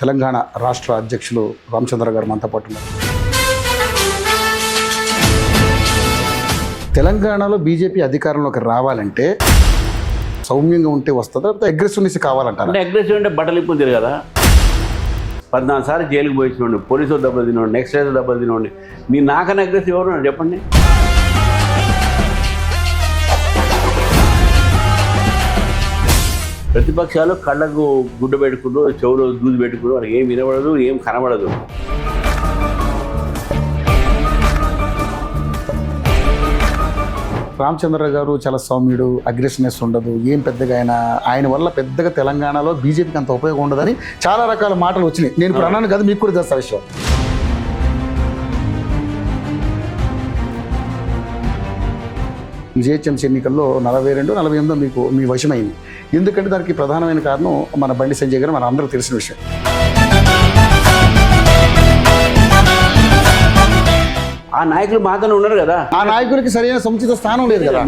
తెలంగాణ రాష్ట్ర అధ్యక్షులు రామచంద్ర గారు మనతో పాటు ఉన్నారు. తెలంగాణలో బీజేపీ అధికారంలోకి రావాలంటే సౌమ్యంగా ఉంటే వస్తుందా, అగ్రెసివ్నెస్ కావాలంటారా? అంటే అగ్రెసివ్ అంటే బట్టలిప్పు తిరగదు కదా. 14 సార్లు జైలుకి పోయించండి, పోలీసులు దెబ్బలు తినండి, నెక్స్ట్ రైతు దెబ్బలు తినండి. మీ నాకన్నా అగ్రెసివ్ ఎవరు చెప్పండి? ప్రతిపక్షాలు కళ్ళకు గుడ్డ పెట్టుకుంటూ చెవులో దూది పెట్టుకుంటూ వాళ్ళకి ఏం వినబడదు, ఏం కనబడదు. రామచంద్ర గారు చాలా సౌమ్యుడు, అగ్రెసివ్నెస్ ఉండదు, ఏం పెద్దగా ఆయన వల్ల పెద్దగా తెలంగాణలో బీజేపీకి అంత ఉపయోగం ఉండదని చాలా రకాల మాటలు వచ్చినాయి. నేను ఇప్పుడు అన్నాను కదా, మీకు కూడా చేస్తా విషయం. జిహెచ్ఎంసీ ఎన్నికల్లో 42-48 మీకు మీ వశమైంది. ఎందుకంటే దానికి ప్రధానమైన కారణం మన బండి సంజయ్ గారు, మన అందరూ తెలిసిన విషయం. ఆ నాయకులు మాత్రమే ఉన్నారు కదా. ఆ నాయకుడికి సరైన సముచిత స్థానం లేదు కదా.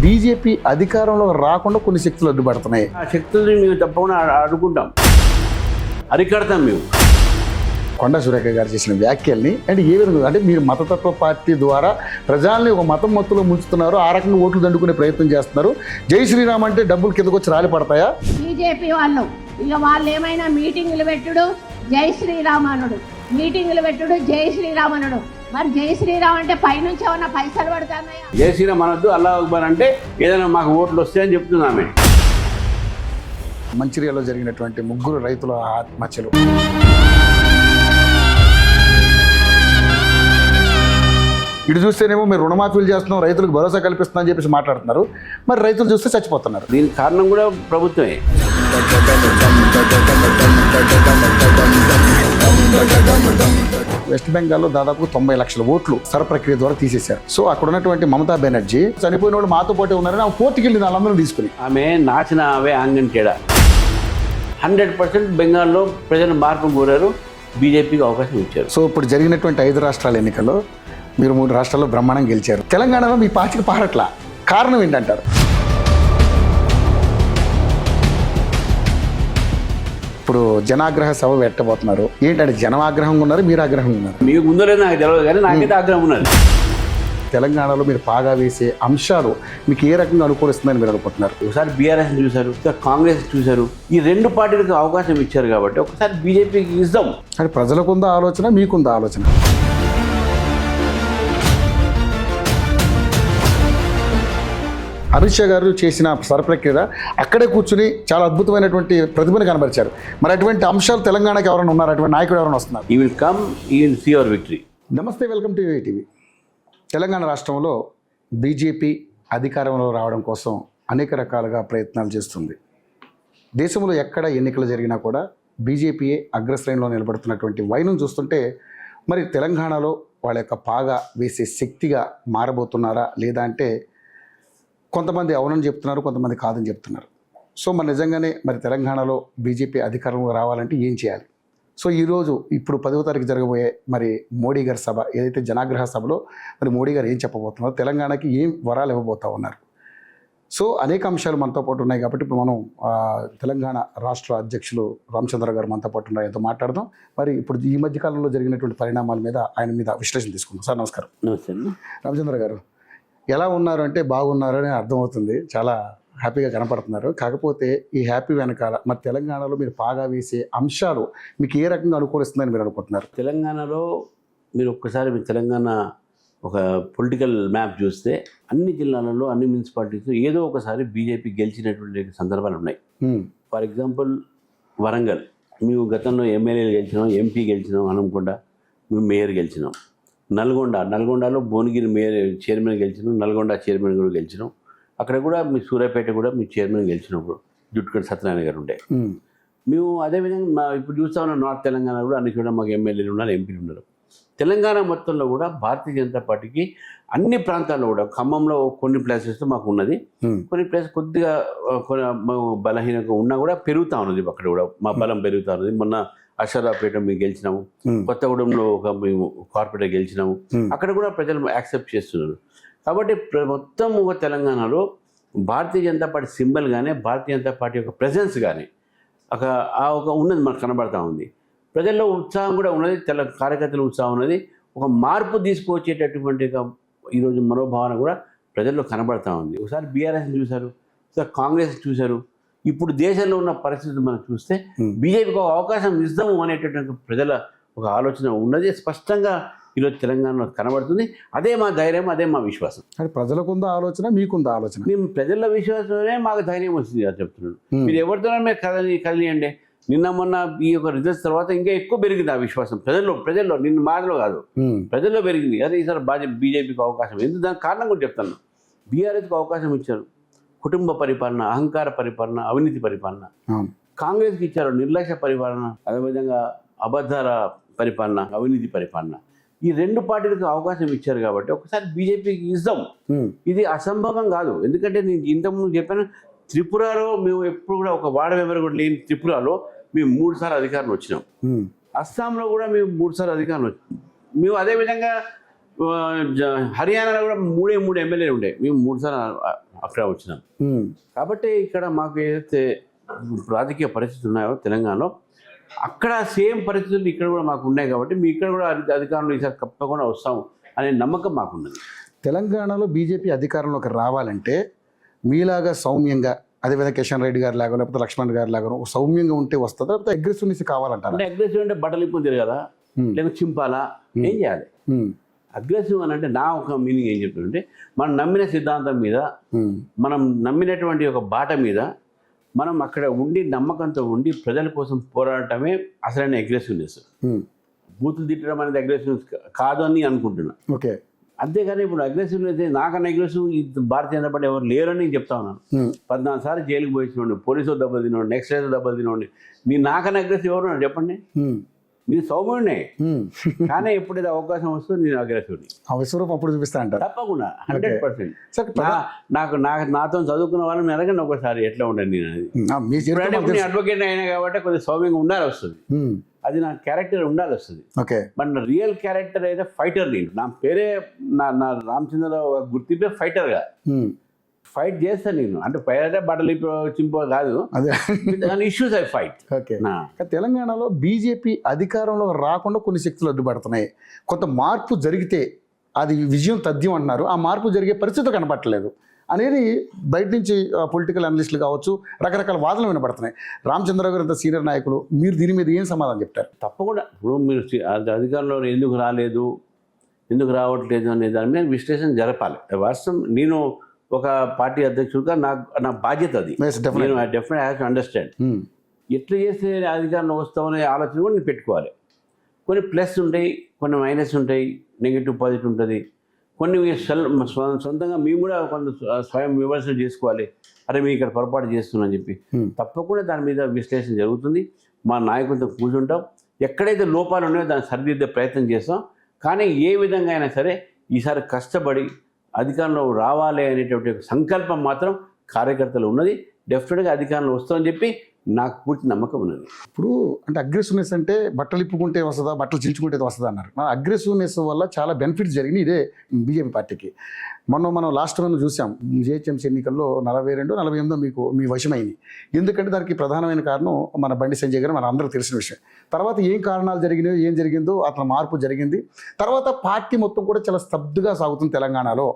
బీజేపీ అధికారంలో రాకుండా కొన్ని శక్తులు అడ్డుపడుతున్నాయి. ఆ శక్తుల్ని మేము తప్పకుండా అడుగుంటాం, అరికడతాం మేము. కొండా సురేఖ గారు చేసిన వ్యాఖ్యల్ని అంటే ఏ విధంగా, అంటే మీరు మతతత్వ పార్టీ ద్వారా ప్రజల్ని ఒక మతం మత్తులో ముంచుతున్నారు, ఆ రకంగా ఓట్లు దండుకునే ప్రయత్నం చేస్తున్నారు. జై శ్రీరామ్ అంటే డబ్బులు కిందకు వచ్చి రాలి పడతాయా? బీజేపీ వాళ్ళు ఇక వాళ్ళు ఏమైనా మీటింగులు పెట్టుడు జై శ్రీరామనుడు, మీటింగులు పెట్టుడు జై శ్రీరామనుడు. మరి జై శ్రీరామ్ అంటే పైనుంచి ఏమన్నా పైసలు పడుతున్నాయా? జై శ్రీరామ్ అనొద్దు, అల్లాహ్ అక్బర్ అంటే ఏదైనా మాకు ఓట్లు వస్తాయని చెప్తున్నామే. మంచిర్యాలలో జరిగినటువంటి 3 రైతుల ఆత్మహత్యలు, ఇటు చూస్తేనేమో మీరు రుణమాఫీలు చేస్తున్నాం, రైతులకు భరోసా కల్పిస్తున్నాం అని చెప్పేసి మాట్లాడుతున్నారు. మరి రైతులు చూస్తే చచ్చిపోతున్నారు. దీనికి కారణం కూడా ప్రభుత్వమే. వెస్ట్ బెంగాల్లో దాదాపు 90 లక్షల ఓట్లు సర ప్రక్రియ ద్వారా తీసేశారు. సో అక్కడ ఉన్నటువంటి మమతా బెనర్జీ చనిపోయిన వాళ్ళు మాతో పాటే ఉన్నారని ఆమె కోర్టుకి వెళ్ళింది వాళ్ళందరూ తీసుకుని. ఆమె నాచిన అవే ఆంగన్ తేడా. 100% బెంగాల్లో ప్రజలు మార్పు కోరారు, బీజేపీకి అవకాశం ఇచ్చారు. సో ఇప్పుడు జరిగినటువంటి 5 రాష్ట్రాల ఎన్నికల్లో మీరు 3 రాష్ట్రాల్లో బ్రహ్మాండం గెలిచారు. తెలంగాణలో మీ పార్టీకి పారట్లా, కారణం ఏంటంటారు? ఇప్పుడు జనాగ్రహ సభ పెట్టబోతున్నారు. ఏంటంటే జనం ఆగ్రహంగా ఉన్నారు, మీరు ఆగ్రహంగా ఉన్నారు? మీకు ఉందో లేదో నాకు తెలియదు, కానీ నాకైతే ఆగ్రహం ఉన్నది. తెలంగాణలో మీరు పాగా వేసే అంశాలు మీకు ఏ రకంగా అనుకూలిస్తుందని మీరు అనుకుంటున్నారు? ఒకసారి బీఆర్ఎస్ చూశారు, కాంగ్రెస్ చూశారు, ఈ 2 పార్టీలకు అవకాశం ఇచ్చారు కాబట్టి ఒకసారి బీజేపీకి ఇద్దాం. అంటే ప్రజలకుందా ఆలోచన, మీకుందా ఆలోచన? అమిత్ షా గారు చేసిన సరప్రక్రియ అక్కడే కూర్చుని చాలా అద్భుతమైనటువంటి ప్రతిభను కనబరిచారు. మరి అటువంటి అంశాలు తెలంగాణకి ఎవరైనా ఉన్నారు, అటువంటి నాయకుడు ఎవరైనా వస్తున్నారు? ఈ will come, we will see your victory. నమస్తే, వెల్కమ్ టు టీవీ. తెలంగాణ రాష్ట్రంలో బీజేపీ అధికారంలో రావడం కోసం అనేక రకాలుగా ప్రయత్నాలు చేస్తుంది. దేశంలో ఎక్కడ ఎన్నికలు జరిగినా కూడా బీజేపీయే అగ్రశ్రేణిలో నిలబడుతున్నటువంటి వైనం చూస్తుంటే మరి తెలంగాణలో వాళ్ళ యొక్క పాగా వేసే శక్తిగా మారబోతున్నారా లేదా అంటే కొంతమంది అవునని చెప్తున్నారు, కొంతమంది కాదని చెప్తున్నారు. సో మరి నిజంగానే మరి తెలంగాణలో బీజేపీ అధికారంలో రావాలంటే ఏం చేయాలి? సో ఈరోజు ఇప్పుడు 10వ తారీఖు జరగబోయే మరి మోడీ గారి సభ, ఏదైతే జనాగ్రహ సభలో మరి మోడీ గారు ఏం చెప్పబోతున్నారు, తెలంగాణకి ఏం వరాలు ఇవ్వబోతా ఉన్నారు, సో అనేక అంశాలు మనతో పాటు ఉన్నాయి. కాబట్టి ఇప్పుడు మనం తెలంగాణ రాష్ట్ర అధ్యక్షులు రామచంద్ర గారు మనతో పాటు ఉన్నారు, ఆయనతో మాట్లాడదాం. మరి ఇప్పుడు ఈ మధ్యకాలంలో జరిగినటువంటి పరిణామాల మీద ఆయన మీద విశ్లేషణ తీసుకుందాం. సార్ నమస్కారం. నమస్తే. రామచంద్ర గారు ఎలా ఉన్నారు అంటే బాగున్నారు అని అర్థమవుతుంది, చాలా హ్యాపీగా కనపడుతున్నారు. కాకపోతే ఈ హ్యాపీ వెనకాల మరి తెలంగాణలో మీరు పాగా వేసే అంశాలు మీకు ఏ రకంగా అనుకూలిస్తుందని మీరు అనుకుంటున్నారు? తెలంగాణలో మీరు ఒక్కసారి మీ తెలంగాణ ఒక పొలిటికల్ మ్యాప్ చూస్తే అన్ని జిల్లాలలో అన్ని మున్సిపాలిటీస్ ఏదో ఒకసారి బీజేపీ గెలిచినటువంటి సందర్భాలు ఉన్నాయి. ఫర్ ఎగ్జాంపుల్ వరంగల్, మేము గతంలో ఎమ్మెల్యేలు గెలిచినాం, ఎంపీ గెలిచినాం, హనుమకొండ మేము మేయర్ గెలిచినాం. నల్గొండలో భువనగిరి మేయర్ చైర్మన్ గెలిచినాం, నల్గొండ చైర్మన్ కూడా గెలిచినాం. అక్కడ కూడా మీ సూర్యాపేట కూడా మీ చైర్మన్ గెలిచినప్పుడు జుట్టుకడి సత్యనారాయణ గారు ఉండే. మేము అదేవిధంగా ఇప్పుడు చూస్తా ఉన్నాం, నార్త్ తెలంగాణ కూడా అన్ని కూడా మాకు ఎమ్మెల్యేలు ఉన్నారు, ఎంపీలు ఉన్నారు. తెలంగాణ మొత్తంలో కూడా భారతీయ జనతా పార్టీకి అన్ని ప్రాంతాల్లో కూడా, ఖమ్మంలో కొన్ని ప్లేసెస్లో మాకు ఉన్నది, కొన్ని ప్లేసెస్ కొద్దిగా బలహీనంగా ఉన్నా కూడా పెరుగుతూ ఉన్నది. అక్కడ కూడా మా బలం పెరుగుతూ ఉన్నది. మొన్న అషరాపేట మేము గెలిచినాము, కొత్తగూడెంలో మేము కార్పొరేటర్ గెలిచినాము, అక్కడ కూడా ప్రజలు యాక్సెప్ట్ చేస్తున్నారు. కాబట్టి మొత్తం తెలంగాణలో భారతీయ జనతా పార్టీ సింబల్ కానీ భారతీయ జనతా పార్టీ యొక్క ప్రెజెన్స్ కానీ ఒక ఉన్నది మనకు కనబడతా ఉంది. ప్రజల్లో ఉత్సాహం కూడా ఉన్నది, కార్యకర్తల ఉత్సాహం ఉన్నది, ఒక మార్పు తీసుకువచ్చేటటువంటి ఈరోజు మనోభావన కూడా ప్రజల్లో కనబడతా ఉంది. ఒకసారి బీఆర్ఎస్ని చూశారు, ఒకసారి కాంగ్రెస్ చూశారు. ఇప్పుడు దేశంలో ఉన్న పరిస్థితులు మనం చూస్తే బీజేపీకి ఒక అవకాశం ఇద్దాము అనేటటువంటి ప్రజల ఒక ఆలోచన ఉన్నది, స్పష్టంగా ఈరోజు తెలంగాణలో కనబడుతుంది. అదే మా ధైర్యం, అదే మా విశ్వాసం. అంటే ప్రజలకుందా ఆలోచన, మీకుందా ఆలోచన? మేము ప్రజల విశ్వాసమే మాకు ధైర్యం వస్తుంది అని చెప్తున్నాను. మీరు ఎవరితోనే మీరు కదిలియండి. నిన్న మొన్న ఈ యొక్క రిజల్ట్స్ తర్వాత ఇంకా ఎక్కువ పెరిగింది ఆ విశ్వాసం ప్రజల్లో నిన్న మాటలో కాదు, ప్రజల్లో పెరిగింది. అదే ఈసారి బీజేపీకి అవకాశం ఎందుకు, దానికి కారణం కూడా చెప్తాను. బీఆర్ఎస్కి అవకాశం ఇచ్చారు, కుటుంబ పరిపాలన, అహంకార పరిపాలన, అవినీతి పరిపాలన. కాంగ్రెస్కి ఇచ్చారు నిర్లక్ష్య పరిపాలన, అదేవిధంగా అబద్ధాల పరిపాలన, అవినీతి పరిపాలన. ఈ రెండు పార్టీలకు అవకాశం ఇచ్చారు కాబట్టి ఒకసారి బీజేపీకి ఇద్దాం. ఇది అసంభవం కాదు. ఎందుకంటే నేను ఇంతకుముందు చెప్పాను, త్రిపురలో మేము ఎప్పుడు కూడా ఒక వార్డు మెంబర్ కూడా లేని త్రిపురలో మేము 3 సార్లు అధికారులు వచ్చినాం. అస్సాంలో కూడా మేము 3 సార్లు అధికారులు వచ్చినాం. మేము అదేవిధంగా హర్యానాలో కూడా 3 ఎమ్మెల్యేలు ఉండే, మేము 3 సార్లు అక్కడ వచ్చినాం. కాబట్టి ఇక్కడ మాకు ఏదైతే రాజకీయ పరిస్థితులు ఉన్నాయో తెలంగాణలో, అక్కడ సేమ్ పరిస్థితులు ఇక్కడ కూడా మాకు ఉన్నాయి. కాబట్టి మీ ఇక్కడ కూడా అధికారంలో ఈసారి తప్పకుండా వస్తాము అనే నమ్మకం మాకున్నది. తెలంగాణలో బీజేపీ అధికారంలోకి రావాలంటే మీలాగా సౌమ్యంగా, అదేవిధంగా కిషన్ రెడ్డి గారు లాగా లేకపోతే లక్ష్మణ్ గారి లాగా సౌమ్యంగా ఉంటే వస్తుందా, లేకపోతే అగ్రెసివ్నెస్ కావాలంటారు? అంటే అగ్రెసివ్ అంటే బట్టలు ఇప్పు తిరగాలా, లేకపోతే చింపాలా, ఏం చేయాలి? అగ్రెసివ్ అని అంటే నా ఒక మీనింగ్ ఏం చెప్తుందంటే, మనం నమ్మిన సిద్ధాంతం మీద, మనం నమ్మినటువంటి ఒక బాట మీద మనం అక్కడ ఉండి నమ్మకంతో ఉండి ప్రజల కోసం పోరాడటమే అసలైన అగ్రెసివ్నెస్. బూతులు తిట్టడం అనేది అగ్రెసివ్నెస్ కాదు అని అనుకుంటున్నా. ఓకే, అంతేగాని ఇప్పుడు అగ్రెసివ్నెస్ నాకన్నా అగ్రెసివ్ భారతీయ జనతా పార్టీ ఎవరు లేరని నేను చెప్తా ఉన్నాను. 14 సార్లు జైలుకి పోయించండి, పోలీసులు దెబ్బలు తినండి, నెక్స్ట్ రైతు దెబ్బలు తినండి. మీరు నాకన్నా అగ్రెసివ్ ఎవరు చెప్పండి? మీరు సౌమ్యుడినే, కానీ ఎప్పుడైతే అవకాశం వస్తుందో నేను అగ్రెసివ్ని ఆ విశ్వరూపం అప్పుడు చూపిస్తా అంటారు. తప్పకుండా 100%. నాతో చదువుకున్న వాళ్ళని అడగండి ఒకసారి ఎట్లా ఉండదు. నేను అడ్వకేట్ అయినా కాబట్టి కొద్దిగా సౌమ్యంగా ఉండాలి వస్తుంది, అది నా క్యారెక్టర్ ఉండాలి వస్తుంది. ఓకే, బట్ నా రియల్ క్యారెక్టర్ అయితే ఫైటర్. నేను నా పేరే నా రామచంద్ర గుర్తింపే ఫైటర్గా ఫైట్ చేస్తాను నేను. అంటే పైన బట్టలు చింపో కాదు, ఇష్యూస్ ఐ ఫైట్. ఓకే, తెలంగాణలో బీజేపీ అధికారంలో రాకుండా కొన్ని శక్తులు అడ్డుపడుతున్నాయి. కొంత మార్పు జరిగితే అది విజయం తథ్యం అంటున్నారు. ఆ మార్పు జరిగే పరిస్థితి కనపట్టలేదు అనేది బయట నుంచి పొలిటికల్ అనలిస్టులు కావచ్చు రకరకాల వాదనలు వినపడుతున్నాయి. రామచంద్రరావు గారు ఇంత సీనియర్ నాయకులు, మీరు దీని మీద ఏం సమాధానం చెప్తారు? తప్పకుండా ఇప్పుడు మీరు అధికారంలో ఎందుకు రాలేదు, ఎందుకు రావట్లేదు అనే దాని మీద విశ్లేషణ జరపాలి. వాస్తవం నేను ఒక పార్టీ అధ్యక్షుడిగా నా బాధ్యత అది. నేను డెఫినెట్ హ్యావ్ టు అండర్స్టాండ్ ఎట్లా చేస్తే అధికారంలో వస్తామనే ఆలోచన కూడా నేను పెట్టుకోవాలి. కొన్ని ప్లస్ ఉంటాయి, కొన్ని మైనస్ ఉంటాయి, నెగిటివ్ పాజిటివ్ ఉంటుంది. కొన్ని సొంతంగా మేము కూడా కొంత స్వయం విమర్శలు చేసుకోవాలి. అరే మేము ఇక్కడ పొరపాటు చేస్తున్నాం అని చెప్పి తప్పకుండా దాని మీద విశ్లేషణ జరుగుతుంది. మా నాయకులతో కూర్చుంటాం, ఎక్కడైతే లోపాలు ఉన్నాయో దాన్ని సరిదిద్దే ప్రయత్నం చేస్తాం. కానీ ఏ విధంగా అయినా సరే ఈసారి కష్టపడి అధికారంలో రావాలి అనేటువంటి సంకల్పం మాత్రం కార్యకర్తలు ఉన్నది. డెఫినెట్గా అధికారంలో వస్తామని చెప్పి నాకు పూర్తి నమ్మకం ఉన్నది. ఇప్పుడు అంటే అగ్రెసివ్నెస్ అంటే బట్టలు ఇప్పుకుంటే వస్తుందా, బట్టలు చించుకుంటే వస్తుందా అన్నారు. అగ్రెసివ్నెస్ వల్ల చాలా బెనిఫిట్స్ జరిగినాయి ఇదే బీజేపీ పార్టీకి. మనం లాస్ట్ మనం చూసాం జిహెచ్ఎంసీ ఎన్నికల్లో 42-48 మీ వశమైంది. ఎందుకంటే దానికి ప్రధానమైన కారణం మన బండి సంజయ్ గారు, మన అందరూ తెలిసిన విషయం. తర్వాత ఏం కారణాలు జరిగినాయో, ఏం జరిగిందో అతను మార్పు జరిగింది. తర్వాత పార్టీ మొత్తం కూడా చాలా స్తబ్దుగా సాగుతుంది తెలంగాణలో.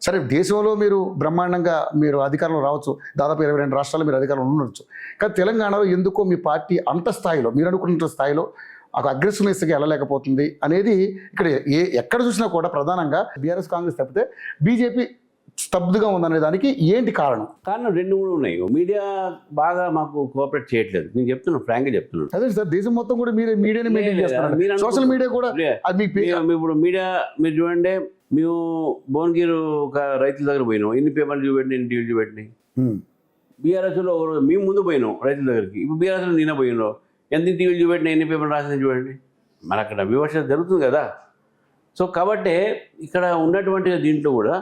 సరే, దేశంలో మీరు బ్రహ్మాండంగా మీరు అధికారంలో రావచ్చు, దాదాపు 22 రాష్ట్రాల్లో మీరు అధికారంలో ఉండొచ్చు. కానీ తెలంగాణలో ఎందుకో మీ పార్టీ అంత స్థాయిలో, మీరు అనుకున్న స్థాయిలో ఒక అగ్రెసివ్నెస్గా వెళ్ళలేకపోతుంది అనేది ఇక్కడ ఎక్కడ చూసినా కూడా ప్రధానంగా బీఆర్ఎస్ కాంగ్రెస్ తప్పితే బీజేపీ స్తబ్దుగా ఉందనే దానికి ఏంటి కారణం? కారణం 2-3 ఉన్నాయి. మీడియా బాగా మాకు కోఆపరేట్ చేయట్లేదు. నేను చెప్తున్నాను, ఫ్రాంక్గా చెప్తున్నాను. అదే సార్, దేశం మొత్తం కూడా మీడియాని మెయింటైన్ చేస్తున్నారు. సోషల్ మీడియా కూడా ఇప్పుడు మీడియా మీరు చూడండి, మేము భువనగిరి ఒక రైతుల దగ్గర పోయినాం, ఎన్ని పేపర్లు చూపెట్టినాయి, ఎన్ని టీవీలు చూపెట్టినాయి. బీఆర్ఎస్లో మేము ముందు పోయినాం రైతుల దగ్గరికి, ఇప్పుడు బీఆర్ఎస్లో నిన్న పోయినాం, ఎంత టీవీలు చూపెట్టినా, ఎన్ని పేపర్లు రాసింది చూడండి. మన అక్కడ విమర్శ జరుగుతుంది కదా. సో కాబట్టి ఇక్కడ ఉన్నటువంటి దీంట్లో కూడా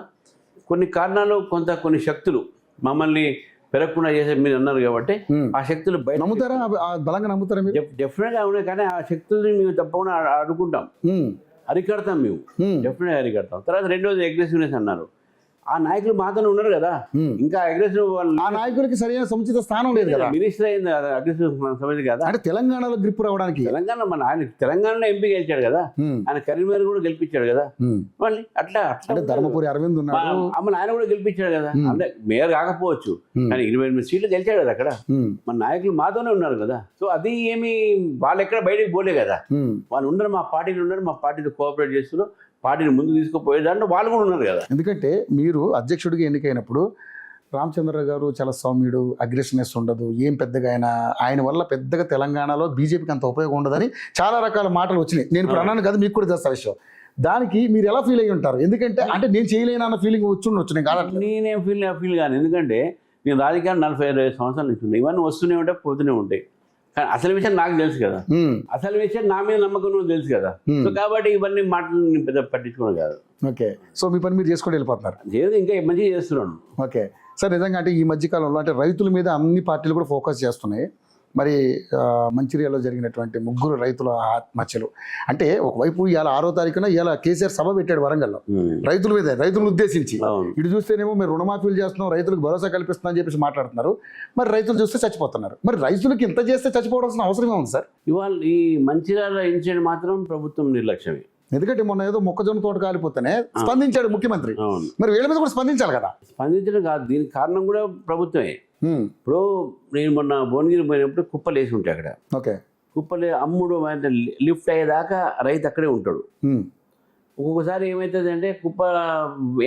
కొన్ని కారణాలు, కొన్ని శక్తులు మమ్మల్ని పెరగకుండా చేసే మీరు అన్నారు కాబట్టి ఆ శక్తులు బయట నమ్ముతారా, బలంగా నమ్ముతారా? డెఫినెట్గా ఉన్నాయి, కానీ ఆ శక్తుల్ని మేము తప్పకుండా అడుగుంటాం, అరికడతాం. మేము డెఫినెట్గా అరికడతాం. తర్వాత రెండోది అగ్రెసివ్నెస్ అన్నారు. ఆ నాయకులు మాతోనే ఉన్నారు కదా, ఇంకా అగ్రెసివ్ ఆ నాయకులకి సరైన సముచిత స్థానం లేదు కదా. మినిస్టర్ అయింది అగ్రెసివ్ సమితి కదా. అంటే తెలంగాణలో గ్రిప్ రావడానికి తెలంగాణ ఆయన తెలంగాణలో ఎంపీ గెలిచాడు కదా, ఆయన కరీంనగర్ కూడా గెలిపించాడు కదా. మళ్ళీ అట్లా అంటే ధర్మపురి అరవింద్ ఉన్నాడు, అమ్మ ఆయన కూడా గెలిపించాడు కదా. అంటే మేయర్ కాకపోవచ్చు కానీ 28 సీట్లు గెలిచాడు కదా అక్కడ. మన నాయకులు మాతోనే ఉన్నారు కదా. సో అది ఏమి వాళ్ళు ఎక్కడ బయటకు పోలే కదా, వాళ్ళు ఉన్నారు, మా పార్టీలు ఉన్నారు, మా పార్టీతో కోఆపరేట్ చేస్తున్నారు, పార్టీని ముందు తీసుకుపోయే దాంట్లో వాళ్ళు కూడా ఉన్నారు కదా. ఎందుకంటే మీరు అధ్యక్షుడిగా ఎన్నికైనప్పుడు రామచంద్రరావు గారు చాలా సౌమ్యుడు, అగ్రెసివ్నెస్ ఉండదు, ఏం పెద్దగా ఆయన వల్ల పెద్దగా తెలంగాణలో బీజేపీకి అంత ఉపయోగం ఉండదని చాలా రకాల మాటలు వచ్చినాయి. నేను ఇప్పుడు అన్నాను కదా, మీకు కూడా తెలుసు ఆ విషయం. దానికి మీరు ఎలా ఫీల్ అయ్యి ఉంటారు? ఎందుకంటే అంటే నేను చేయలేను అన్న ఫీలింగ్ వచ్చి నేను కాదు. నేనేం ఫీల్ కాను, ఎందుకంటే నేను రాజకీయాలు 45 సంవత్సరాల నుంచి ఉన్నాయి. ఇవన్నీ వస్తూనే ఉంటాయి, పోతూనే ఉంటాయి. కానీ అసలు విషయం నాకు తెలుసు కదా, అసలు విషయం నా మీద నమ్మకం తెలుసు కదా. సో కాబట్టి ఇవన్నీ మాటలు నేను పెద్ద పట్టించుకోవడం కాదు. ఓకే, సో మీ పని మీరు చేసుకొని వెళ్ళిపోతున్నారు. ఇంకా మంచిగా చేస్తున్నాను. ఓకే సార్, నిజంగా అంటే ఈ మధ్యకాలంలో అంటే రైతుల మీద అన్ని పార్టీలు కూడా ఫోకస్ చేస్తున్నాయి. మరి మంచిర్యాలలో జరిగినటువంటి 3 రైతుల ఆత్మహత్యలు అంటే ఒకవైపు ఇవాళ 6వ తారీఖున ఇవాళ కేసీఆర్ సభ పెట్టాడు వరంగల్లో రైతుల మీద, రైతులను ఉద్దేశించి. ఇటు చూస్తేనేమో మీరు రుణమాఫీలు చేస్తున్నాం, రైతులకు భరోసా కల్పిస్తున్నాం అని చెప్పేసి మాట్లాడుతున్నారు. మరి రైతులు చూస్తే చచ్చిపోతున్నారు. మరి రైతులకు ఇంత చేస్తే చచ్చిపోవాల్సిన అవసరమే ఉంది సార్. ఇవాళ ఈ మంచిర్యాల ఇన్సిడెంట్ మాత్రం ప్రభుత్వం నిర్లక్ష్యమే. ఎందుకంటే మొన్న ఏదో మొక్కజొన్న తోట కాలిపోతేనే స్పందించాడు ముఖ్యమంత్రి. మరి వీళ్ళ మీద కూడా స్పందించాలి కదా. స్పందించడం కాదు, దీనికి కారణం కూడా ప్రభుత్వమే. ఇప్పుడు నేను మొన్న భువనగిరి పోయినప్పుడు కుప్పలు వేసి ఉంటాయి అక్కడ. ఓకే, కుప్పలు అమ్ముడు లిఫ్ట్ అయ్యేదాకా రైతు అక్కడే ఉంటాడు. ఒక్కొక్కసారి ఏమవుతుంది అంటే కుప్ప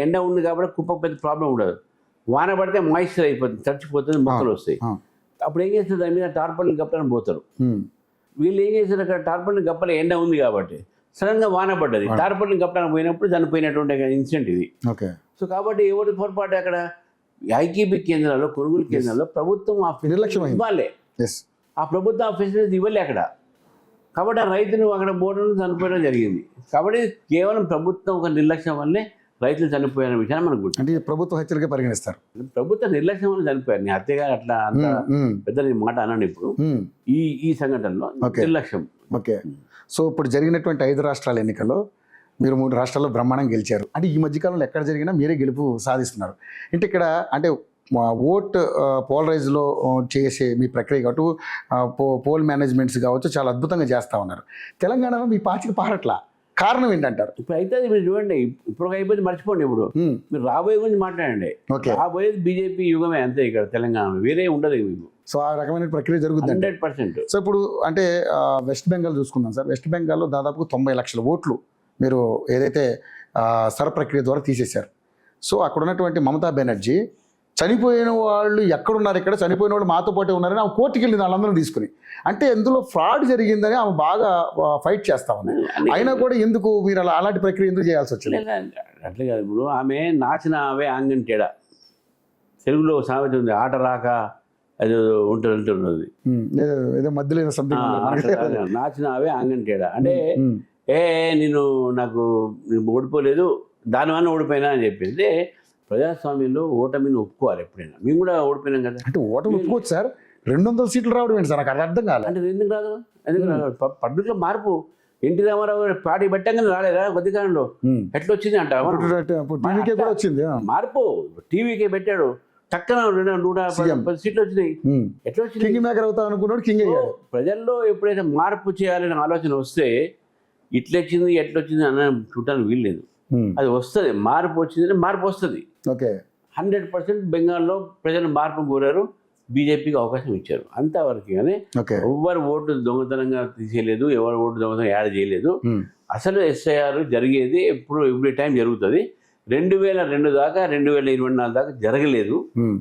ఎండ ఉంది కాబట్టి కుప్ప పెద్ద ప్రాబ్లం ఉండదు, వాన పడితే మాయిశ్చర్ అయిపోతుంది, చచ్చిపోతుంది, మొక్కలు వస్తాయి. అప్పుడు ఏం చేస్తుంది, దాని మీద టార్పల్ని గప్పలని పోతారు. వీళ్ళు ఏం చేస్తారు, అక్కడ టార్పల్ని గప్పల ఎండ ఉంది కాబట్టి సడన్గా వాన పడ్డది, టార్పల్ని గప్పడానికి పోయినప్పుడు చనిపోయినటువంటి ఇన్సిడెంట్ ఇది. ఓకే, సో కాబట్టి ఎవరి పొరపాటు అక్కడ ఐకేపీ కేంద్రాల్లో, కొనుగోలు కేంద్రాల్లో ప్రభుత్వం ఆ నిర్లక్ష్యం ఇవ్వాలి, ఆ ప్రభుత్వం ఆ ఫెసిలిటీస్ ఇవ్వలే అక్కడ. కాబట్టి ఆ రైతులు అక్కడ పోవడం చనిపోవడం జరిగింది. కాబట్టి కేవలం ప్రభుత్వం ఒక నిర్లక్ష్యం వల్లే రైతులు చనిపోయిన విషయాన్ని మనకు గుర్తు. అంటే ప్రభుత్వ హత్యలుగా పరిగణిస్తారు. ప్రభుత్వ నిర్లక్ష్యం వల్ల చనిపోయారు. నీ హత్యగా అట్లా అంత పెద్ద మాట అన్నాను. ఇప్పుడు ఈ సంఘటనలో నిర్లక్ష్యం. ఓకే, సో ఇప్పుడు జరిగినటువంటి 5 రాష్ట్రాల ఎన్నికల్లో మీరు 3 రాష్ట్రాల్లో బ్రహ్మాండంగా గెలిచారు. అంటే ఈ మధ్యకాలంలో ఎక్కడ జరిగినా మీరే గెలుపు సాధిస్తున్నారు. అంటే ఇక్కడ అంటే ఓట్ పోలరైజ్లో చేసే మీ ప్రక్రియ కావచ్చు, పోల్ మేనేజ్మెంట్స్ కావచ్చు, చాలా అద్భుతంగా చేస్తూ ఉన్నారు. తెలంగాణలో మీ పాచిక పారట్లా, కారణం ఏంటంటారు? ఇప్పుడు అయితే మీరు చూడండి, ఇప్పుడు అయిపోయింది, మర్చిపోండి. ఇప్పుడు మీరు రాబోయే గురించి మాట్లాడండి. రాబోయేది బీజేపీ యుగమే, అంతే. ఇక్కడ తెలంగాణలో వేరే ఉండదు మీకు. సో ఆ రకమైన ప్రక్రియ జరుగుతుంది 100%. సో ఇప్పుడు అంటే వెస్ట్ బెంగాల్ చూసుకుందాం సార్. వెస్ట్ బెంగాల్లో దాదాపు 90 లక్షల ఓట్లు మీరు ఏదైతే సర్ ప్రక్రియ ద్వారా తీసేశారు. సో అక్కడ ఉన్నటువంటి మమతా బెనర్జీ చనిపోయిన వాళ్ళు ఎక్కడున్నారు, ఇక్కడ చనిపోయిన వాళ్ళు మాతో పాటే ఉన్నారని ఆమె కోర్టుకి వెళ్ళింది వాళ్ళందరూ తీసుకుని. అంటే ఇందులో ఫ్రాడ్ జరిగిందని ఆమె బాగా ఫైట్ చేస్తా ఉంది. అయినా కూడా ఎందుకు మీరు అలాంటి ప్రక్రియ ఎందుకు చేయాల్సి వచ్చింది? అట్లే కాదు, ఇప్పుడు ఆమె నాచిన అవే ఆంగన్ తేడా. తెలుగులో సామెత ఉంది, ఆట రాక అది ఉంటున్నది, ఏదో మధ్యలో సంథింగ్ నాచిన అవే ఆంగన్ తేడా. అంటే నేను ఓడిపోలేదు, దానివల్ల ఓడిపోయినా అని చెప్పింది. ప్రజాస్వామ్యంలో ఓటమిని ఒప్పుకోవాలి ఎప్పుడైనా. మేము కూడా ఓడిపోయినాం కదా. అంటే ఓటమి ఒప్పుకోవచ్చు సార్. 200 సీట్లు రావడం ఏంటి సార్? నాకు అది అర్థం కాదు. అంటే ఎందుకు రాదు? పబ్లిక్లో మార్పు. ఎన్టీ రామారావు పార్టీ పెట్టంగానే రాలేదా కొద్ది కాలంలో? ఎట్లా వచ్చింది అంట, వచ్చింది మార్పు. టీవీకే పెట్టాడు, టక్కన 110 సీట్లు వచ్చినాయి. ఎట్లా వచ్చింది? కింగ్ మేకర్ అవుతా అనుకున్నాడు, కింగ్ అయ్యాడు. ప్రజల్లో ఎప్పుడైతే మార్పు చేయాలనే ఆలోచన వస్తే ఇట్లొచ్చింది ఎట్లొచ్చింది అన్న చూడటానికి వీల్లేదు. అది వస్తుంది, మార్పు వచ్చిందంటే మార్పు వస్తుంది. ఓకే, 100% బెంగాల్లో ప్రజలు మార్పు కోరారు, బీజేపీకి అవకాశం ఇచ్చారు, అంతవరకు. కానీ ఎవరు ఓటు దొంగతనంగా తీసేయలేదు, ఎవరు ఓటు దొంగతనం యాడ్ చేయలేదు. అసలు ఎస్ఐఆర్ జరిగేది ఎవ్రీ టైం జరుగుతుంది. 2002 దాకా 2024 దాకా జరగలేదు.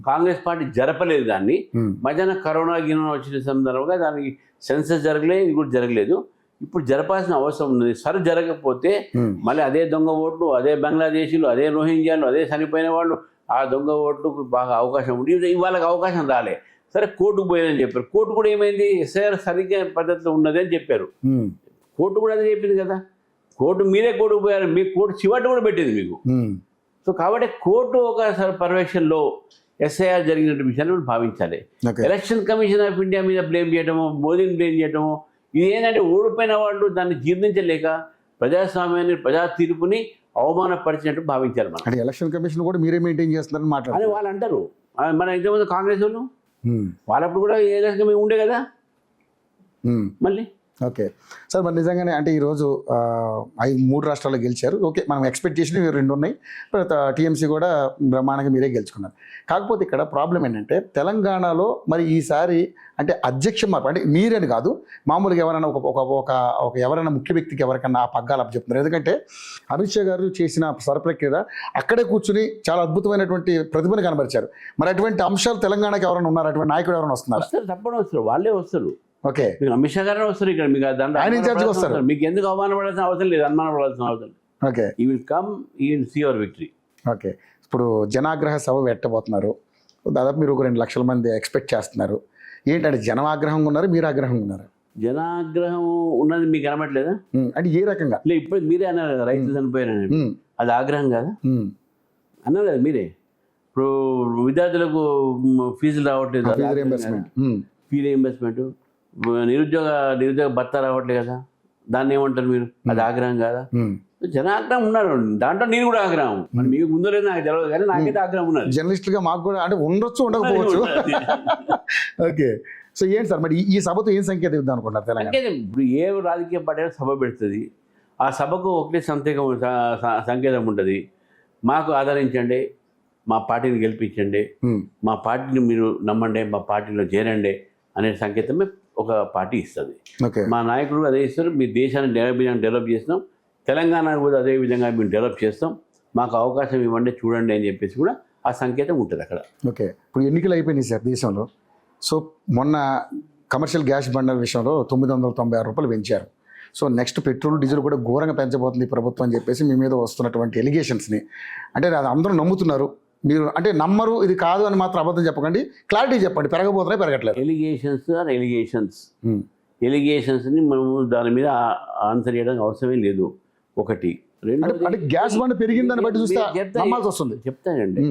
కాంగ్రెస్ పార్టీ జరపలేదు దాన్ని. మధ్యాహ్నం కరోనా గిరోనా వచ్చిన సందర్భంగా దానికి సెన్సస్ జరగలేదు, ఇది కూడా జరగలేదు. ఇప్పుడు జరపాల్సిన అవసరం ఉన్నది. సరి జరగకపోతే మళ్ళీ అదే దొంగ ఓట్లు, అదే బంగ్లాదేశీలు, అదే రోహింగ్యాలు, అదే చనిపోయిన వాళ్ళు, ఆ దొంగ ఓట్లకు బాగా అవకాశం ఉంది. ఇవాళకి అవకాశం రాలే. సరే కోర్టుకు పోయేదని చెప్పారు. కోర్టు కూడా ఏమైంది, ఎస్ఐఆర్ సరిగ్గా పద్ధతిలో ఉన్నది అని చెప్పారు. కోర్టు కూడా అదే చెప్పింది కదా. కోర్టు మీరే కోర్టుకు పోయారు, మీ కోర్టు చివరి కూడా పెట్టింది మీకు. సో కాబట్టి కోర్టు ఒక పర్యవేక్షణలో ఎస్ఐఆర్ జరిగినట్టు విషయాన్ని మనం భావించాలి. ఎలక్షన్ కమిషన్ ఆఫ్ ఇండియా మీద బ్లేమ్ చేయడము, మోదీని బ్లేమ్ చేయడము, ఇది ఏంటంటే ఓడిపోయిన వాళ్ళు దాన్ని జీర్ణించలేక ప్రజాస్వామ్యాన్ని, ప్రజా తీర్పుని అవమానపరిచినట్టు భావించారు మనం అంటే ఎలక్షన్ కమిషన్ కూడా మీరే మెయింటైన్ చేస్తున్నారని అని మాట్లాడారు. వాళ్ళు అంటారు. మన ఇంతకుముందు కాంగ్రెస్ వాళ్ళు వాళ్ళప్పుడు కూడా ఏ రకంగా మేము ఉండే కదా మళ్ళీ. ఓకే సార్, మరి నిజంగానే అంటే ఈరోజు 3 రాష్ట్రాల్లో గెలిచారు. ఓకే, మనం ఎక్స్పెక్ట్ చేసినవి 2 ఉన్నాయి. టీఎంసీ కూడా బ్రహ్మాండంగా మీరే గెలుచుకున్నారు. కాకపోతే ఇక్కడ ప్రాబ్లం ఏంటంటే తెలంగాణలో మరి ఈసారి అంటే అధ్యక్ష మార్పు అంటే మీరని కాదు, మామూలుగా ఎవరైనా ఒక ఎవరైనా ముఖ్య వ్యక్తికి ఎవరికన్నా ఆ పగ్గాలు అప్పచెప్తున్నారు. ఎందుకంటే అమిత్ షా గారు చేసిన సరప్రక్రియ అక్కడే కూర్చుని చాలా అద్భుతమైనటువంటి ప్రతిభను కనబరిచారు. మరి అటువంటి అంశాలు తెలంగాణకి ఎవరైనా ఉన్నారు, అటువంటి నాయకుడు ఎవరైనా వస్తున్నారు? వస్తారు, తప్పకుండా వస్తారు, వాళ్ళే వస్తారు. ఓకే, మీకు అమిత్ షా గారు వస్తారు ఇక్కడ, మీకు ఆయన ఇన్ఛార్జ్గా వస్తారు. మీకు ఎందుకు అవమానపడాల్సిన అవసరం లేదు, అనుమానపడాల్సిన అవసరం లేదు. Okay, we will come, we will see your victory. Okay, ఇప్పుడు జనాగ్రహ సభ పెట్టబోతున్నారు. దాదాపు మీరు 2 లక్షల మంది ఎక్స్పెక్ట్ చేస్తున్నారు. ఏంటంటే జనం ఆగ్రహంగా ఉన్నారు, మీరు ఆగ్రహంగా ఉన్నారు? జనాగ్రహం ఉన్నది మీకు కనబట్లేదా? అంటే ఏ రకంగా? లే, ఇప్పుడు మీరే అన్నారు కదా రైతులు చనిపోయారని, అది ఆగ్రహం కాదా? అన్నారు కదా మీరే. ఇప్పుడు విద్యార్థులకు ఫీజులు రావట్లేదు, ఫీ రీయింబర్స్మెంట్, నిరుద్యోగ భత్తా రావట్లేదు కదా, దాన్ని ఏమంటారు మీరు? అది ఆగ్రహం కాదా? జనాగ్రహం ఉన్నారు, దాంట్లో నేను కూడా ఆగ్రహం. మరి మీకు ముందు లేదు నాకు తెలియదు, కానీ నాకైతే ఆగ్రహం ఉన్నది. జర్నలిస్ట్గా మాకు కూడా అంటే ఉండొచ్చు, ఉండకపోవచ్చు. ఓకే, సో ఏంటి సార్ మరి ఈ సభతో ఏం సంకేతం ఇద్దాం అనుకుంటారు తెలంగాణ? ఇప్పుడు ఏ రాజకీయ పార్టీ సభ పెడుతుంది, ఆ సభకు ఒకటే సంకేతం ఉంటుంది, మాకు ఆదరించండి, మా పార్టీని గెలిపించండి, మా పార్టీని మీరు నమ్మండి, మా పార్టీలో చేరండి అనే సంకేతమే ఒక పార్టీ ఇస్తుంది. మా నాయకుడు అదే ఇస్తారు, మీ దేశాన్ని డెవలప్ చేస్తున్నాం, తెలంగాణకు కూడా అదే విధంగా మేము డెవలప్ చేస్తాం, మాకు అవకాశం ఇవ్వండి, చూడండి అని చెప్పేసి కూడా ఆ సంకేతం ఉంటుంది అక్కడ. ఓకే, ఇప్పుడు ఎన్నికలు అయిపోయినాయి సార్ దేశంలో. సో మొన్న కమర్షియల్ గ్యాస్ బండల విషయంలో 996 రూపాయలు పెంచారు. సో నెక్స్ట్ పెట్రోల్ డీజిల్ కూడా ఘోరంగా పెంచబోతుంది ప్రభుత్వం అని చెప్పేసి మీ మీద వస్తున్నటువంటి ఎలిగేషన్స్ని అంటే అది అందరూ నమ్ముతున్నారు. మీరు అంటే నమ్మరు, ఇది కాదు అని మాత్రం అబద్ధం చెప్పకండి, క్లారిటీ చెప్పండి, పెరగబోతున్నాయి పెరగట్లేదు? ఎలిగేషన్స్ని మనము దాని మీద ఆన్సర్ చేయడానికి అవసరమే లేదు. ఒకటి, అంటే గ్యాస్ బండ్ పెరిగిందని బట్టి చూస్తే నమ్మాల్సి వస్తుంది. చెప్తానండి,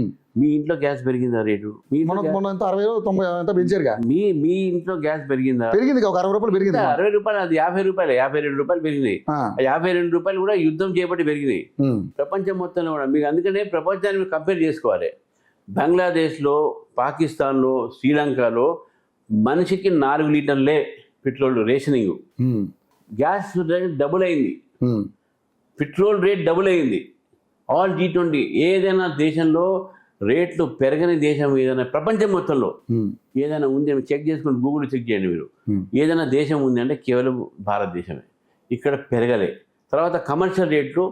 మీ ఇంట్లో గ్యాస్ పెరిగిందా రేటు? మొన్న 60 90 పెంచారుగా. మీ ఇంట్లో గ్యాస్ పెరిగిందా? పెరిగింది, ఒక 60 రూపాయలు పెరిగింది. 60 రూపాయలు, అది 50 రూపాయలు, 52 రూపాయలు పెరిగినాయి. 52 రూపాయలు కూడా యుద్ధం చేపట్టి పెరిగినాయి ప్రపంచం మొత్తంలో కూడా. మీకు అందుకనే ప్రపంచాన్ని మీరు కంపేర్ చేసుకోవాలి. బంగ్లాదేశ్లో, పాకిస్తాన్లో, శ్రీలంకలో మనిషికి 4 లీటర్లే petrol rationing. Gas rate double అయింది, పెట్రోల్ రేట్ డబుల్ అయింది. ఆల్ G20 ఏదైనా దేశంలో రేట్లు పెరగని దేశం ఏదైనా ప్రపంచం మొత్తంలో ఏదైనా ఉంది అని చెక్ చేసుకుని గూగుల్ చెక్ చేయండి మీరు. ఏదైనా దేశం ఉంది అంటే కేవలం భారతదేశమే. ఇక్కడ పెరగలే. తర్వాత కమర్షియల్ రేట్లు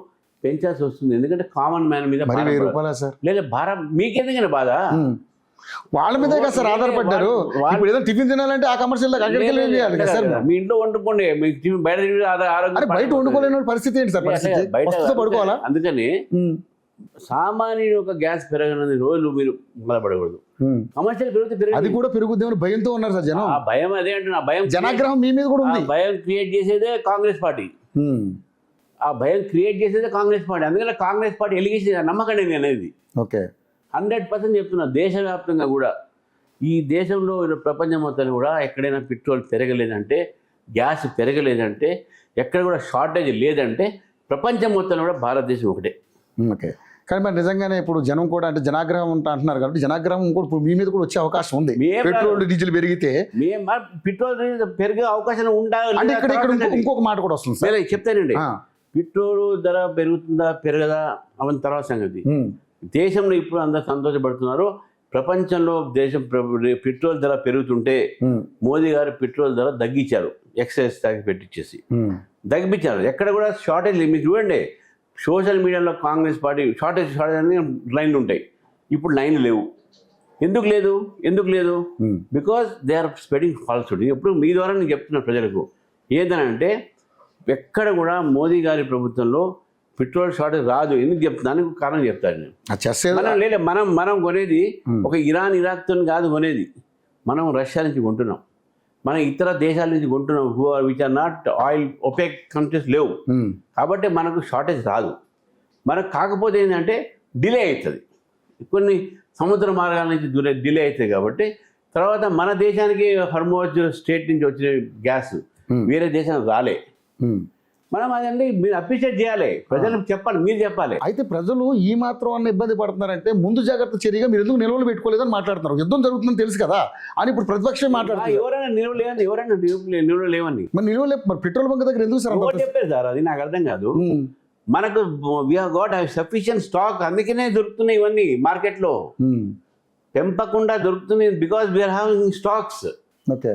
పెంచాల్సి వస్తుంది, ఎందుకంటే కామన్ మ్యాన్ మీద. లేదా భారత్ మీకెందుకైనా బాధ? వాళ్ళ మీద కదా సార్ ఆధారపడ్డారు. ఇప్పుడు ఏదో టిఫిన్ తినాలంటే ఆ కమర్షియల్ మీ ఇంట్లో వండుకోండి, బయట వండుకోలేని పరిస్థితి ఏంటి సార్? పరిస్థితి పడుకోవాలా? అందుకని సామాన్యుడు ఒక గ్యాస్ పెరగని రోజులు మీరు బాధపడకూడదు. కమర్షియల్ పెరిగితే అది కూడా పెరుగుద్దేమని భయంతో ఉన్నారు సార్ జనం. ఆ భయం అదే అంటే భయం, జనాగ్రహం మీ మీద కూడా ఉంది. భయం క్రియేట్ చేసేదే కాంగ్రెస్ పార్టీ. ఆ భయం క్రియేట్ చేసేదే కాంగ్రెస్ పార్టీ. అందుకని కాంగ్రెస్ పార్టీ ఎలిగేషన్ నమ్మకండి అనేది. ఓకే, 100% చెప్తున్నా. దేశవ్యాప్తంగా కూడా ఈ దేశంలో ప్రపంచం మొత్తం కూడా ఎక్కడైనా పెట్రోల్ పెరగలేదంటే, గ్యాస్ పెరగలేదంటే, ఎక్కడ కూడా షార్టేజ్ లేదంటే ప్రపంచం మొత్తం కూడా భారతదేశం ఒకటే. ఓకే, కానీ మరి నిజంగానే ఇప్పుడు జనం కూడా అంటే జనాగ్రహం అంటున్నారు కాబట్టి జనాగ్రహం కూడా ఇప్పుడు మీ మీద కూడా వచ్చే అవకాశం ఉంది. పెట్రోల్ డీజిల్ పెరిగితే పెట్రోల్ పెరిగే అవకాశం ఉండాలి. అంటే ఇక్కడ ఇంకొక మాట కూడా వస్తుంది, చెప్తానండి. పెట్రోల్ ధర పెరుగుతుందా పెరగదా అవన్నీ తర్వాత సంగతి. దేశంలో ఇప్పుడు అందరు సంతోషపడుతున్నారు. ప్రపంచంలో దేశం పెట్రోల్ ధర పెరుగుతుంటే మోదీ గారు పెట్రోల్ ధర తగ్గించారు, ఎక్సైజ్ ట్యాక్స్ పెట్టించేసి తగ్గించారు. ఎక్కడ కూడా షార్టేజ్ లేదు. మీరు చూడండి, సోషల్ మీడియాలో కాంగ్రెస్ పార్టీ షార్టేజ్ అని లైన్లు ఉంటాయి, ఇప్పుడు లైన్లు లేవు. ఎందుకు లేదు? Because they are spreading falsehood. ఎప్పుడు మీ ద్వారా నేను చెప్తున్నాను ప్రజలకు ఏంటంటే, ఎక్కడ కూడా మోదీ గారి ప్రభుత్వంలో పెట్రోల్ షార్టేజ్ రాదు. ఎందుకు చెప్తున్నాను, కారణం చెప్తాను నేను. మనం కొనేది ఒక ఇరాన్ ఇరాక్తో కాదు కొనేది, మనం రష్యా నుంచి కొంటున్నాం, మనం ఇతర దేశాల నుంచి కొంటున్నాం, which are not oil OPEC countries లేవు. కాబట్టి మనకు షార్టేజ్ రాదు. మనకు కాకపోతే ఏంటంటే డిలే అవుతుంది, కొన్ని సముద్ర మార్గాల నుంచి డిలే అవుతుంది. కాబట్టి తర్వాత మన దేశానికి హర్మోజ్ స్టేట్ నుంచి వచ్చిన గ్యాస్ వేరే దేశానికి రాలే. మనం అదండి మీరు అప్రిషియేట్ చేయాలి, ప్రజలకు చెప్పాలి, మీరు చెప్పాలి. అయితే ప్రజలు ఈ మాత్రం అన్న ఇబ్బంది పడుతున్నారంటే ముందు జాగ్రత్త చర్యగా మీరు ఎందుకు నిల్వలు పెట్టుకోలేదని మాట్లాడుతున్నారు. యుద్ధం జరుగుతుందని తెలుసు కదా అని ఇప్పుడు ప్రతిపక్షం మాట్లాడుతున్నారు. ఎవరైనా నిలవలేదని, ఎవరైనా నిలవలేవని మరి నిల్వలే మరి పెట్రోల్ బంక్ దగ్గర ఎందుకు సార్ ఎవరు చెప్పారు సార్? అది నాకు అర్థం కాదు. మనకు we have got sufficient stock, అందుకనే దొరుకుతున్నాయి ఇవన్నీ మార్కెట్లో. పెంపకుండా దొరుకుతున్నాయి because we are having stocks. Okay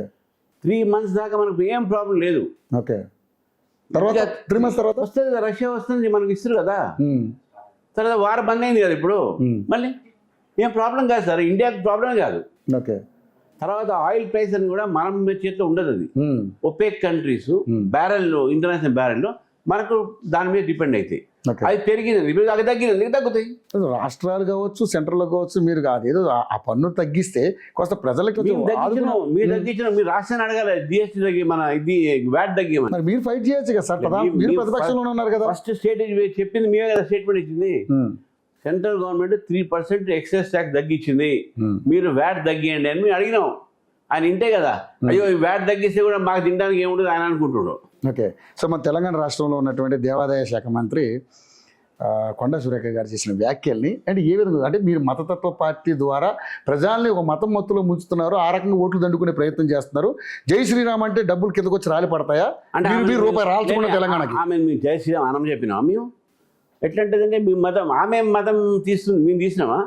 3 months దాకా మనకు ఏం ప్రాబ్లం లేదు. ఓకే తర్వాత 3 months తర్వాత వస్తుంది, రష్యా వస్తుంది, మనకి ఇస్తారు కదా. తర్వాత వారం బంద్ అయింది కదా ఇప్పుడు, మళ్ళీ ఏం ప్రాబ్లం కాదు సార్, ఇండియాకి ప్రాబ్లం కాదు. ఓకే తర్వాత ఆయిల్ ప్రైస్ అని కూడా మనం చేతిలో ఉండదు. అది opaque countries barrel, international barrel మనకు దాని మీద డిపెండ్ అవుతాయి. అది పెరిగింది, ఇప్పుడు అది తగ్గింది, తగ్గుతాయి. రాష్ట్రాలు కావచ్చు, సెంట్రల్ కావచ్చు, మీరు కాదు ఏదో ఆ పన్ను తగ్గిస్తే కొంత ప్రజలకు మీరు తగ్గించిన, మీరు రాష్ట్రాన్ని అడగాలి జిఎస్టీ తగ్గి, మన ఇది వ్యాట్ తగ్గిమని. మరి మీరు ఫైట్ చేయొచ్చు కదా సార్, మీరు ప్రతిపక్షంలో ఉన్నారు కదా. ఫస్ట్ స్టేట్ చెప్పింది మీరే కదా, స్టేట్మెంట్ ఇచ్చింది. సెంట్రల్ గవర్నమెంట్ 3% ఎక్సైజ్ ట్యాక్స్ తగ్గించింది, మీరు వ్యాట్ తగ్గియండి అని మేము అడిగినాం. ఆయన ఇంటే కదా, అయ్యో వ్యాట్ తగ్గిస్తే కూడా మాకు తినడానికి ఏముంటుంది ఆయన అనుకుంటున్నాడు. ఓకే సో మన తెలంగాణ రాష్ట్రంలో ఉన్నటువంటి దేవాదాయ శాఖ మంత్రి కొండా సురేఖ గారు చేసిన వ్యాఖ్యల్ని అంటే ఏ విధంగా, అంటే మీరు మతతత్వ పార్టీ ద్వారా ప్రజల్ని ఒక మతం మత్తులో ముంచుతున్నారు, ఆ రకంగా ఓట్లు దండుకునే ప్రయత్నం చేస్తున్నారు. జై శ్రీరామ్ అంటే డబ్బులు కిందకు వచ్చి రాలి పడతాయా అంటే మీరు రూపాయి రాల్చుకున్న తెలంగాణకి? ఆమె మేము జై శ్రీరామ్ అనం చెప్పినాం. మేము ఎట్లాంటిదంటే మీ మతం, ఆమె మతం తీస్తుంది, మేము తీసినామా?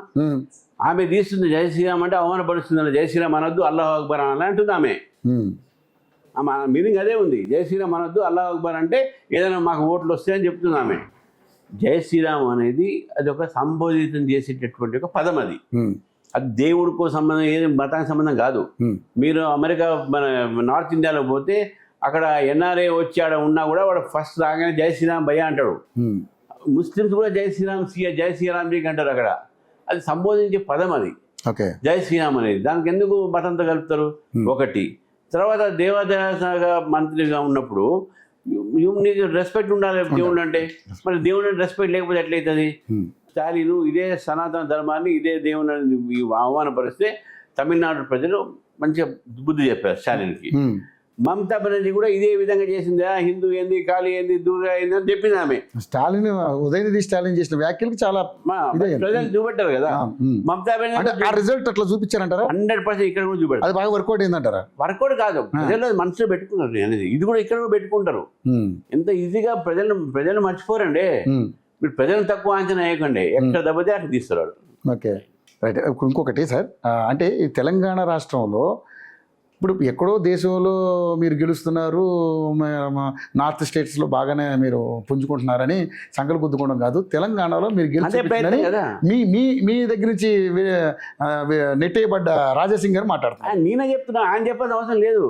ఆమె తీస్తుంది జై శ్రీరామ్ అంటే అవమానపరుస్తుంది, జై శ్రీరామ్ అనొద్దు అల్లాహ్ అక్బర్ అని అంటుంది ఆమె. మీనింగ్ అదే ఉంది, జై శ్రీరామ్ అనొద్దు అల్లాహ్ అక్బర్ అంటే ఏదైనా మాకు ఓట్లు వస్తాయని చెప్తుంది ఆమె. జై శ్రీరామ్ అనేది అది ఒక సంబోధితం చేసేటటువంటి ఒక పదం. అది అది దేవుడికో సంబంధం, ఏది మతానికి సంబంధం కాదు. మీరు అమెరికా, మన నార్త్ ఇండియాలో పోతే అక్కడ ఎన్ఆర్ఏ వచ్చి ఆడ ఉన్నా కూడా వాడు ఫస్ట్ రాగానే జై శ్రీరామ్ భయ్య అంటాడు. ముస్లిమ్స్ కూడా జై శ్రీరామ్ జై శ్రీరామ్ జీకి అంటారు. అక్కడ అది సంబోధించే పదం అది జై శ్రీరామ్ అనేది. దానికి ఎందుకు మతంతో కలుపుతారు? ఒకటి. తర్వాత దేవాదాయ శాఖ మంత్రిగా ఉన్నప్పుడు నీకు రెస్పెక్ట్ ఉండాలి దేవుడు అంటే. మరి దేవుడు అంటే రెస్పెక్ట్ లేకపోతే ఎట్లయితుంది? స్టాలిన్ ఇదే సనాతన ధర్మాన్ని, ఇదే దేవుని అవమానపరిస్తే తమిళనాడు ప్రజలు మంచిగా బుద్ధి చెప్పారు స్టాలిన్కి. మమతా బెనర్జీ కూడా ఇదే విధంగా చేసిందా, హిందూ ఏంది, కాళీ ఏంది, దుర్గా ఏంది అని చెప్పింది ఆమె. స్టాలిన్ ఉదయనిధి స్టాలిన్ చేసిన వ్యాఖ్యలకు చాలా ప్రజలు చూపెట్టారు కదా. మమతా బెనర్జీ రిజల్ట్ అట్లా చూపించారంటారా? 100% ఇక్కడ కూడా చూపెట్టారు. అది బాగా వర్కౌట్ అయిందంటారా? వర్కౌట్ కాదు, ప్రజలు మనసులో పెట్టుకున్నారు అనేది. ఇది కూడా ఇక్కడ కూడా పెట్టుకుంటారు. ఎంత ఈజీగా ప్రజలు మర్చిపోరండి. మీరు ప్రజలను తక్కువ అంచనా వేయకండి, ఎక్కడ దెబ్బతే అట్లా తీస్తారు. Okay right. ఇంకొకటి సార్, అంటే ఈ తెలంగాణ రాష్ట్రంలో ఇప్పుడు ఎక్కడో దేశంలో మీరు గెలుస్తున్నారు, నార్త్ స్టేట్స్లో బాగానే మీరు పుంజుకుంటున్నారని సంకలు గుద్దుకోవడం కాదు. తెలంగాణలో మీరు గెలిచి మీ దగ్గర నుంచి నెట్టేయబడ్డ రాజాసింగ్ గారు మాట్లాడుతున్నారు. నేనే చెప్తున్నా, ఆయన చెప్పాల్సిన అవసరం లేదు.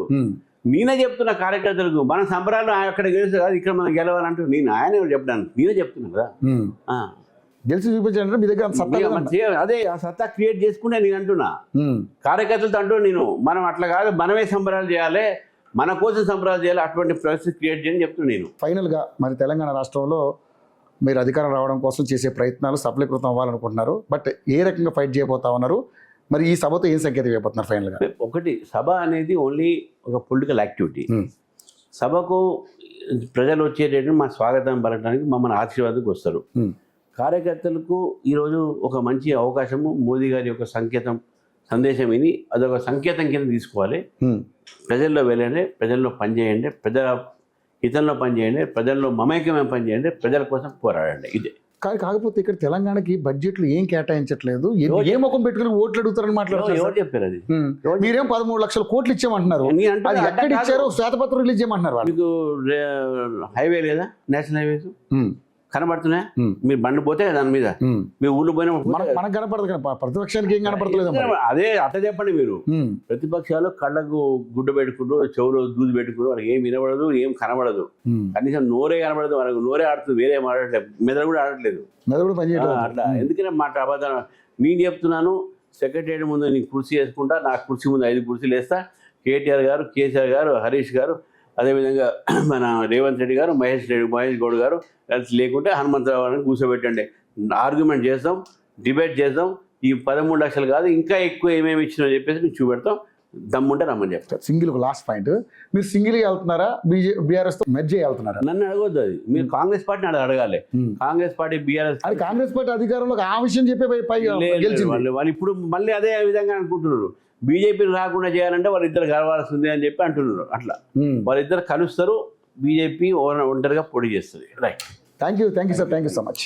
నేనే చెప్తున్నా కార్యకర్తలకు, మన సంబరాలు అక్కడ గెలుస్తే కాదు ఇక్కడ మనం గెలవాలంటూ ఆయన చెప్పడానికి నేనే చెప్తున్నా కదా. గెలిచి చూపించాలంటే మీ దగ్గర అదే ఆ సత్తా క్రియేట్ చేసుకుంటే నేను అంటున్నా. కార్యకర్తలతో అంటూ నేను మనం అట్లా కాదు, మనమే సంబరాలు చేయాలి, మన కోసం సంబరాలు చేయాలి, అటువంటి పరిస్థితి క్రియేట్ చేయని చెప్తున్నా నేను. ఫైనల్గా మరి తెలంగాణ రాష్ట్రంలో మీరు అధికారం రావడం కోసం చేసే ప్రయత్నాలు సఫలీకృతం అవ్వాలనుకుంటున్నారు. బట్ ఏ రకంగా ఫైట్ చేయబోతా ఉన్నారు? మరి ఈ సభతో ఏం సంకేతం ఇవ్వబోతున్నారు ఫైనల్గా? ఒకటి, సభ అనేది ఓన్లీ ఒక పొలిటికల్ యాక్టివిటీ. సభకు ప్రజలు వచ్చేటట్టు మా స్వాగతం పలకడానికి మమ్మల్ని ఆశీర్వాదకు వస్తారు. కార్యకర్తలకు ఈరోజు ఒక మంచి అవకాశము, మోదీ గారి యొక్క సందేశం విని అదొక సంకేతం కింద తీసుకోవాలి. ప్రజల్లో వెళ్ళండి, ప్రజల్లో పనిచేయండి, ప్రజల హితంలో పనిచేయండి, ప్రజల్లో మమేకమే పనిచేయండి, ప్రజల కోసం పోరాడండి. ఇదే కాకపోతే ఇక్కడ తెలంగాణకి బడ్జెట్లు ఏం కేటాయించట్లేదు, ఏ ముఖం పెట్టుకుని ఓట్లు అడుగుతారని మాట్లాడుతున్నారు. ఎవరు చెప్పారు అది? మీరేం 13 లక్షల కోట్లు ఇచ్చామంటున్నారు, ఎక్కడ ఇచ్చారో శ్వేతపత్రం రిలీజ్ చేయమంటున్నారు. మీకు హైవే లేదా, నేషనల్ హైవేస్ కనబడుతున్నాయి. మీరు బండి పోతే దాని మీద మీ ఊళ్ళో పోయినా మనకు కనపడదు కదా, ప్రతిపక్షానికి ఏం కనపడలేదు. అదే అట్లా చెప్పండి. మీరు ప్రతిపక్షాలు కళ్ళకు గుడ్డ పెట్టుకుంటూ, చెవులో దూది పెట్టుకుంటూ, వాళ్ళకి ఏం వినబడదు, ఏం కనబడదు, కనీసం నోరే కనబడదు, వాళ్ళకి నోరే ఆడుతుంది, వేరే ఆడట్లేదు, మెదడు కూడా ఆడట్లేదు. అట్లా ఎందుకనే మాట అబద్ధం. నేను చెప్తున్నాను, సెక్రటరీ ముందు నీకు కుర్చీ వేసుకుంటా, నాకు కుర్చీ ముందు 5 కుర్చీలు వేస్తా. కేటీఆర్ గారు, కేసీఆర్ గారు, హరీష్ గారు, అదేవిధంగా మన రేవంత్ రెడ్డి గారు, మహేష్ గౌడ్ గారు, లేకుంటే హనుమంతరావు గారిని కూర్చోబెట్టండి, ఆర్గ్యుమెంట్ చేద్దాం, డిబేట్ చేద్దాం. ఈ 13 లక్షలు కాదు ఇంకా ఎక్కువ ఏమేమి ఇచ్చినా చెప్పేసి మేము చూపెడతాం. దమ్ముంటే రమ్మని చెప్తారు. సింగిల్ ఒక లాస్ట్ పాయింట్, మీరు సింగిల్గా వెళ్తున్నారా బీఆర్ఎస్తో మెర్జ్ వెళ్తున్నారా? నన్ను అడగొద్దు, అది మీరు కాంగ్రెస్ పార్టీని అడగాలి. కాంగ్రెస్ పార్టీ బీఆర్ఎస్ అది కాంగ్రెస్ పార్టీ అధికారంలో ఆ విషయం చెప్పే గెలిచింది. వాళ్ళు ఇప్పుడు మళ్ళీ అదే విధంగా అనుకుంటున్నారు. బీజేపీని రాకుండా చేయాలంటే వాళ్ళిద్దరు కలవాల్సిందే అని చెప్పి అంటున్నారు. అట్లా వాళ్ళిద్దరు కలుస్తారు, బీజేపీ ఒంటరిగా పోటీ చేస్తుంది. Right. Thank you sir, thank you so much.